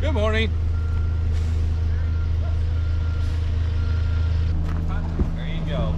Good morning. There you go.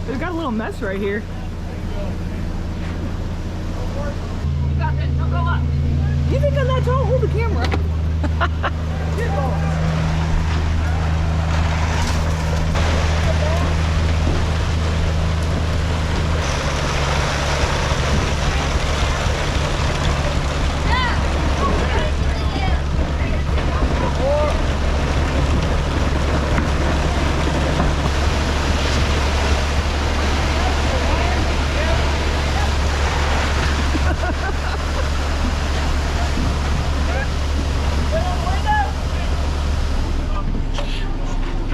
We've got a little mess right here. You got this. Don't go up. You think I'm that tall? Hold the camera.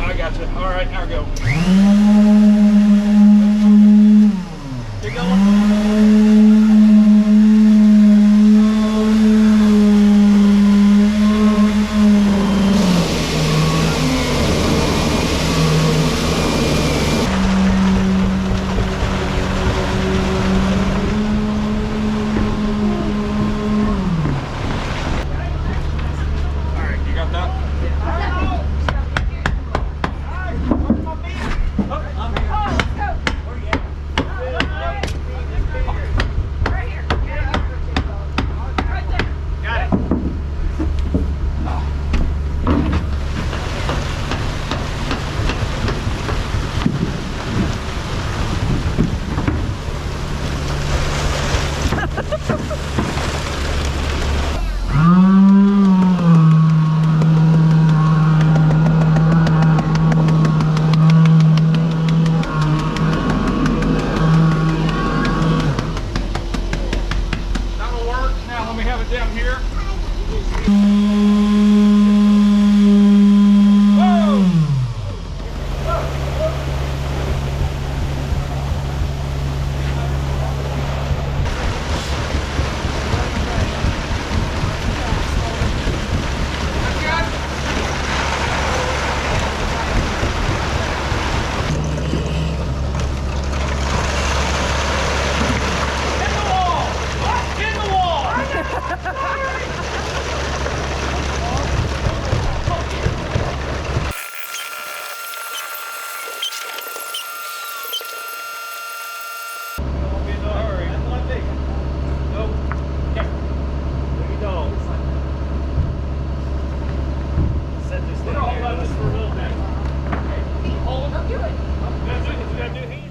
I got you. All right, now go. Keep going. All right, you got that? That'll work. Now let me have it down here.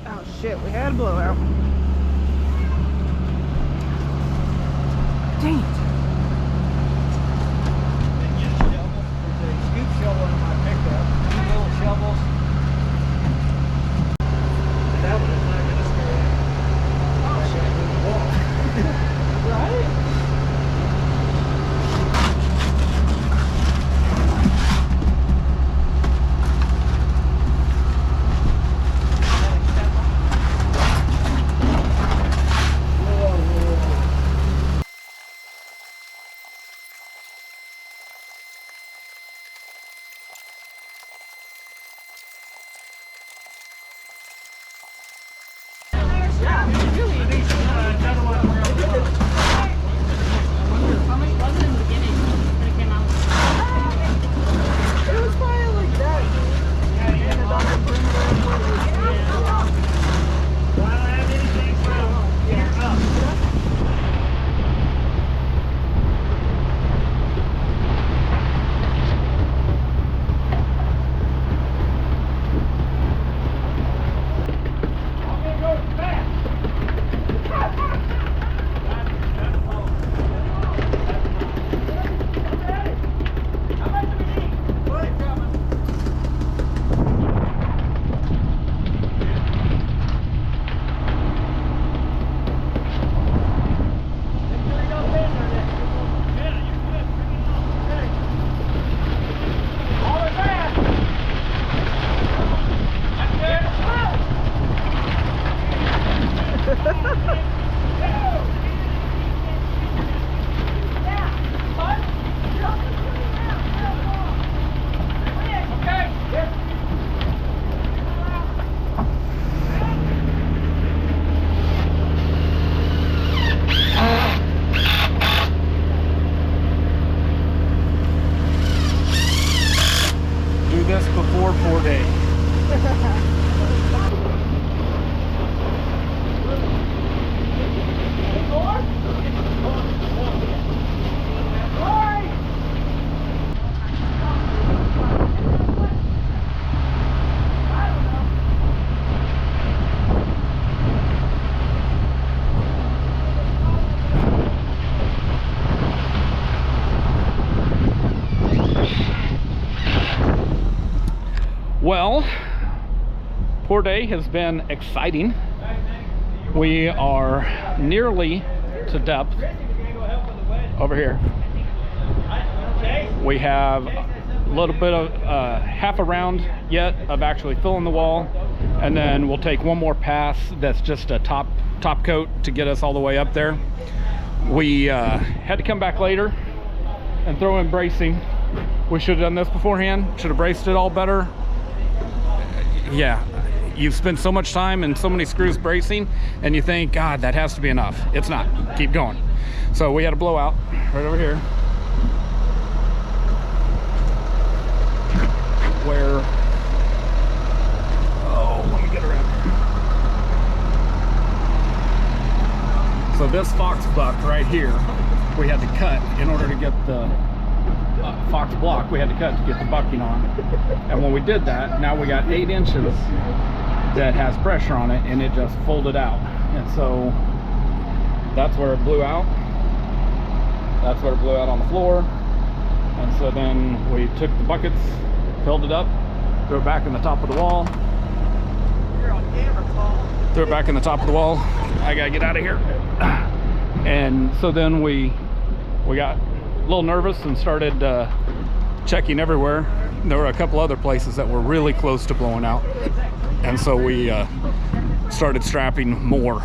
Oh shit, we had a blowout. Dang it. Scoop shovel in my pickup, two little shovels. That one is not going to scare you. Right? Pour day has been exciting. We are nearly to depth over here. We have a little bit of half a round yet of actually filling the wall, and then we'll take one more pass that's just a top coat to get us all the way up there. We had to come back later and throw in bracing. We should have done this beforehand, should have braced it all better. Yeah, you've spent so much time and so many screws bracing, and you think, God, that has to be enough. It's not. Keep going. So we had a blowout right over here where, oh, let me get around here. So this fox buck right here, we had to cut in order to get the fox block. We had to cut to get the bucking on. And when we did that, now we got 8 inches that has pressure on it, and it just folded out. And so that's where it blew out. That's where it blew out on the floor. And so then we took the buckets, filled it up, threw it back in the top of the wall. You're on camera, Paul. Threw it back in the top of the wall. I gotta get out of here. And so then we got a little nervous and started checking everywhere. There were a couple other places that were really close to blowing out. And so we started strapping more.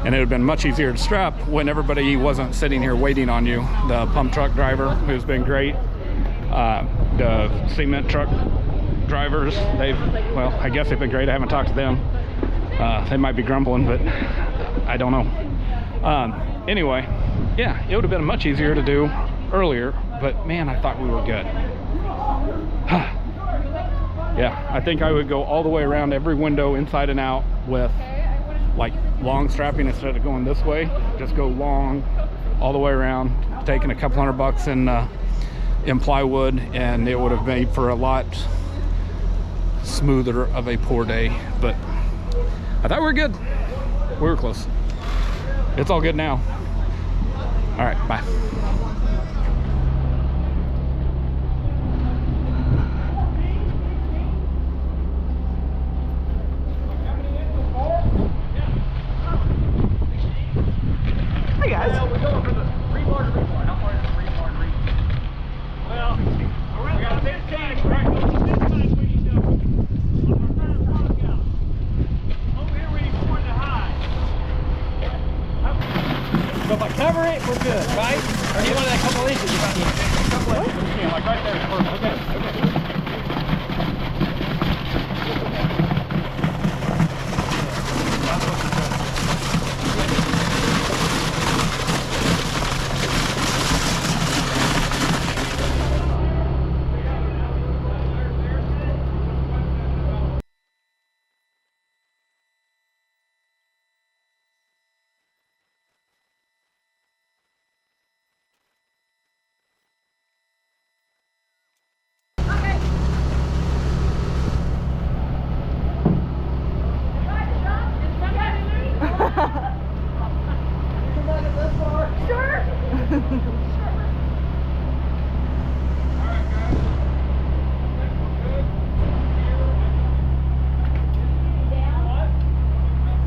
And it would have been much easier to strap when everybody wasn't sitting here waiting on you. The pump truck driver, who's been great, the cement truck drivers, well, I guess they've been great. I haven't talked to them. They might be grumbling, but I don't know. Anyway, yeah, it would have been much easier to do earlier, but man, I thought we were good. Yeah, I think I would go all the way around every window inside and out with like long strapping instead of going this way. Just go long all the way around, taking a couple $100 in plywood, and it would have made for a lot smoother of a pour day. But I thought we were good. We were close. It's all good now. All right, bye. Hey guys. Well, we're going for the rebar to rebar. How far is the rebar to rebar? Well, we got this time, right? This time we need to go. Over here we need 4 to high. So if I cover it, we're good, right? Or do you want that couple inches? A couple inches, yeah, like right there is perfect. Okay, okay.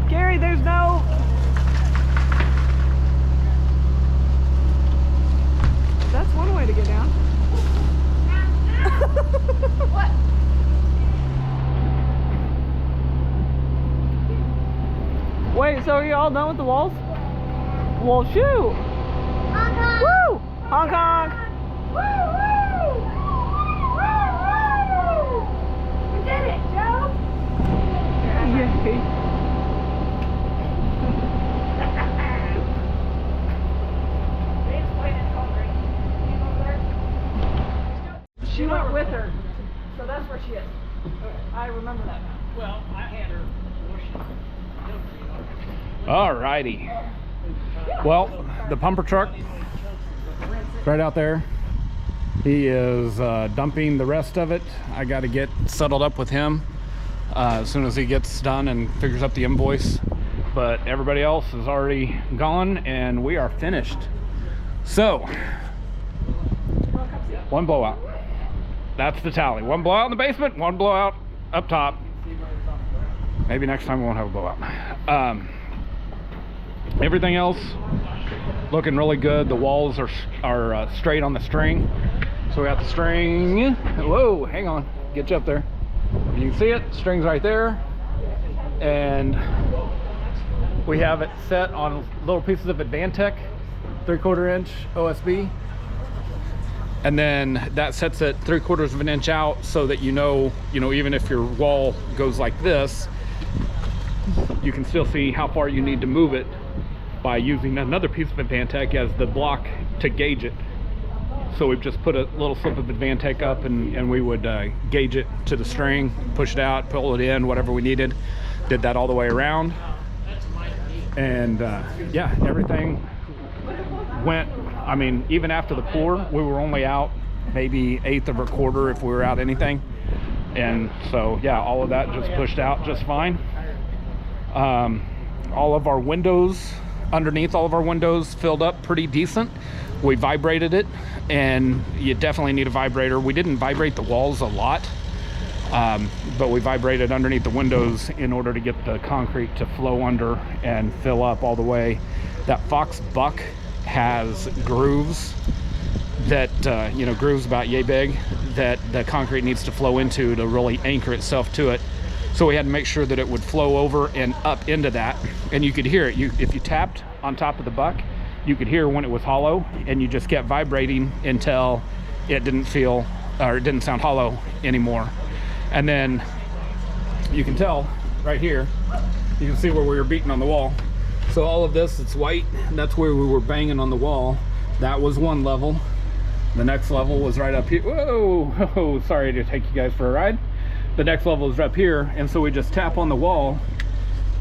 Gary, there's no... That's one way to get down. What? Wait, so are you all done with the walls? Well, shoot! Hong Kong. Woo! Hong Kong! Woo, woo. Woo, woo. We did it, Joe. Yay! She went with her, so that's where she is. I remember that now. Well, I had her. All righty. Well, the pumper truck right out there, he is dumping the rest of it. I got to get settled up with him as soon as he gets done and figures up the invoice. But everybody else is already gone and we are finished. So, one blowout. That's the tally. One blowout in the basement, one blowout up top. Maybe next time we won't have a blowout. Everything else looking really good. The walls are straight on the string. So we got the string. Whoa, hang on, get you up there. You can see it, string's right there. And we have it set on little pieces of Advantech 3/4 inch OSB. And then that sets it 3/4 of an inch out so that you know, even if your wall goes like this, you can still see how far you need to move it by using another piece of Advantech as the block to gauge it. So we've just put a little slip of Advantech up, and we would gauge it to the string, push it out, pull it in, whatever we needed. Did that all the way around. And yeah, everything went, I mean, even after the pour, we were only out maybe 1/8 of a quarter if we were out anything. And so yeah, all of that just pushed out just fine. All of our windows, underneath all of our windows, filled up pretty decent. We vibrated it, and you definitely need a vibrator. We didn't vibrate the walls a lot, but we vibrated underneath the windows in order to get the concrete to flow under and fill up all the way. That foxblock has grooves that, grooves about yay big that the concrete needs to flow into to really anchor itself to it. So we had to make sure that it would flow over and up into that, and you could hear it. If you tapped on top of the buck, you could hear when it was hollow, and you just kept vibrating until it didn't feel, or it didn't sound hollow anymore. And then you can tell right here, you can see where we were beating on the wall. So all of this, it's white, that's where we were banging on the wall. That was one level. The next level was right up here. Whoa, sorry to take you guys for a ride. The next level is up here, and so we just tap on the wall,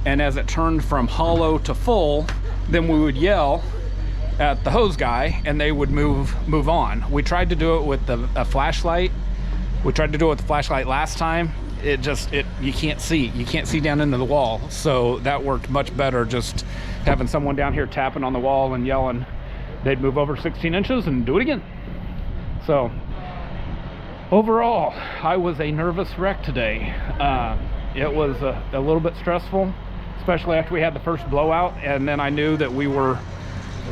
and as it turned from hollow to full, then we would yell at the hose guy, and they would move on. We tried to do it with a flashlight. We tried to do it with the flashlight last time. You can't see down into the wall. So that worked much better, just having someone down here tapping on the wall and yelling. They'd move over 16 inches and do it again. So overall, I was a nervous wreck today. It was a little bit stressful, especially after we had the first blowout, and then I knew that we were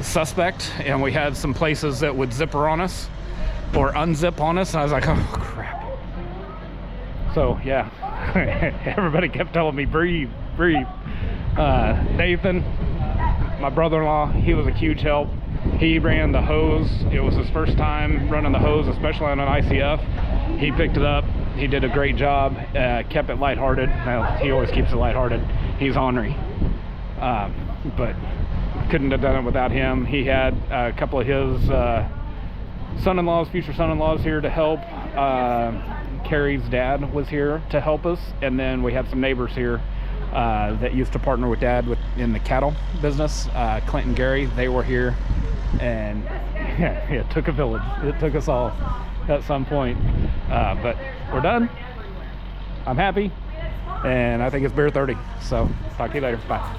suspect, and we had some places that would zipper on us or unzip on us, and I was like, oh crap. So yeah, everybody kept telling me breathe. Nathan, my brother-in-law, he was a huge help. He ran the hose. It was his first time running the hose, especially on an ICF. He picked it up. He did a great job, kept it lighthearted. Well, he always keeps it lighthearted. He's ornery, but couldn't have done it without him. He had a couple of his son-in-laws, future son-in-laws here to help. Carrie's dad was here to help us, and then we had some neighbors here that used to partner with dad in the cattle business. Clint and Gary, they were here, and yeah, it took a village. It took us all at some point, but we're done. I'm happy, and I think it's beer 30. So talk to you later. Bye.